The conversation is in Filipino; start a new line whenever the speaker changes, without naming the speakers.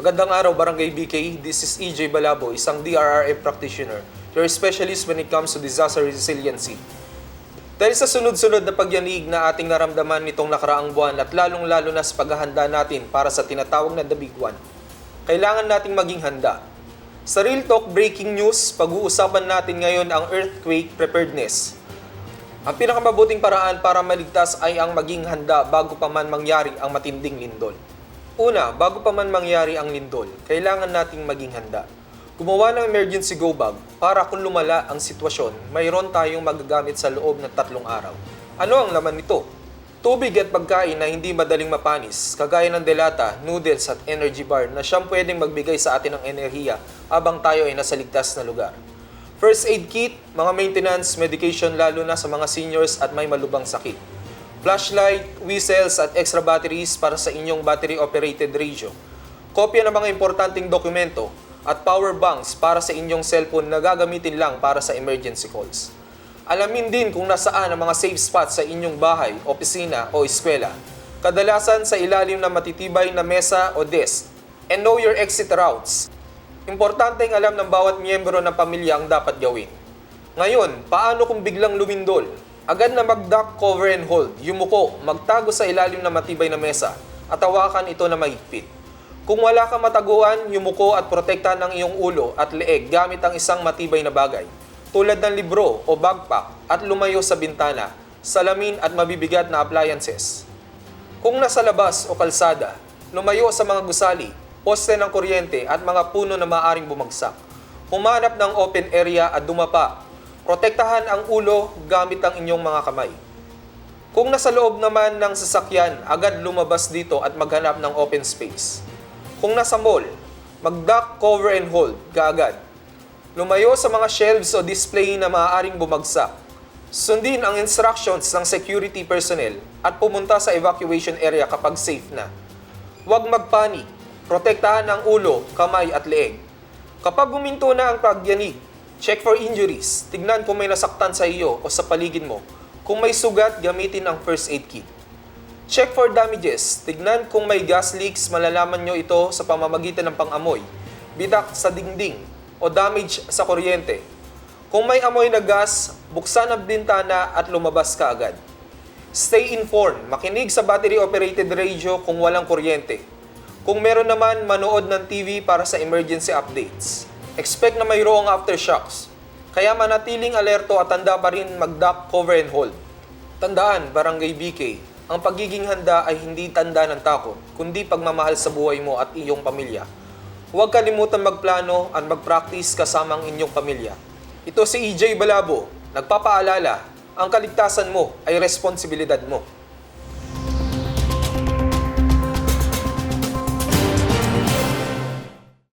Magandang araw, Barangay BK. This is EJ Balabo, isang DRRM practitioner. You're a specialist when it comes to disaster resiliency. Dahil sa sunod-sunod na pagyanig na ating naramdaman nitong nakaraang buwan at lalong-lalo na sa paghahanda natin para sa tinatawag na The Big One, kailangan nating maging handa. Sa Real Talk Breaking News, pag-uusapan natin ngayon ang earthquake preparedness. Ang pinakamabuting paraan para maligtas ay ang maging handa bago pa man mangyari ang matinding lindol. Una, bago pa man mangyari ang lindol, kailangan nating maging handa. Gumawa ng emergency go bag para kung lumala ang sitwasyon, mayroon tayong magagamit sa loob ng 3 araw. Ano ang laman nito? Tubig at pagkain na hindi madaling mapanis, kagaya ng delata, noodles at energy bar na siyang pwedeng magbigay sa atin ng enerhiya habang tayo ay nasa ligtas na lugar. First aid kit, mga maintenance, medication lalo na sa mga seniors at may malubhang sakit. Flashlight, whistles at extra batteries para sa inyong battery-operated radio. Kopya ng mga importanteng dokumento at power banks para sa inyong cellphone na gagamitin lang para sa emergency calls. Alamin din kung nasaan ang mga safe spots sa inyong bahay, opisina o eskwela. Kadalasan sa ilalim ng matitibay na mesa o desk. And know your exit routes. Importanteng alam ng bawat miyembro ng pamilya ang dapat gawin. Ngayon, paano kung biglang lumindol? Agad na mag-duck, cover and hold, yumuko, magtago sa ilalim ng matibay na mesa at hawakan ito na mahigpit. Kung wala kang mataguan, yumuko at protektahan ang iyong ulo at leeg gamit ang isang matibay na bagay, tulad ng libro o backpack at lumayo sa bintana, salamin at mabibigat na appliances. Kung nasa labas o kalsada, lumayo sa mga gusali, poste ng kuryente at mga puno na maaaring bumagsak. Humanap ng open area at dumapa. Protektahan ang ulo gamit ang inyong mga kamay. Kung nasa loob naman ng sasakyan, agad lumabas dito at maghanap ng open space. Kung nasa mall, mag-duck, cover and hold, kaagad. Lumayo sa mga shelves o display na maaaring bumagsak. Sundin ang instructions ng security personnel at pumunta sa evacuation area kapag safe na. Huwag magpanik, protektahan ang ulo, kamay at leeg. Kapag huminto na ang pagyanig, check for injuries. Tignan kung may nasaktan sa iyo o sa paligid mo. Kung may sugat, gamitin ang first aid kit. Check for damages. Tignan kung may gas leaks, malalaman nyo ito sa pamamagitan ng pang-amoy, bitak sa dingding, o damage sa kuryente. Kung may amoy na gas, buksan ang bintana at lumabas ka agad. Stay informed. Makinig sa battery-operated radio kung walang kuryente. Kung meron naman, manood ng TV para sa emergency updates. Expect na mayroong aftershocks. Kaya manatiling alerto at tanda pa rin mag-duck, cover and hold. Tandaan, Barangay BK, ang pagiging handa ay hindi tanda ng takot, kundi pagmamahal sa buhay mo at iyong pamilya. Huwag kalimutan magplano at mag-practice kasama ang inyong pamilya. Ito si EJ Balabo, nagpapaalala, ang kaligtasan mo ay responsibilidad mo.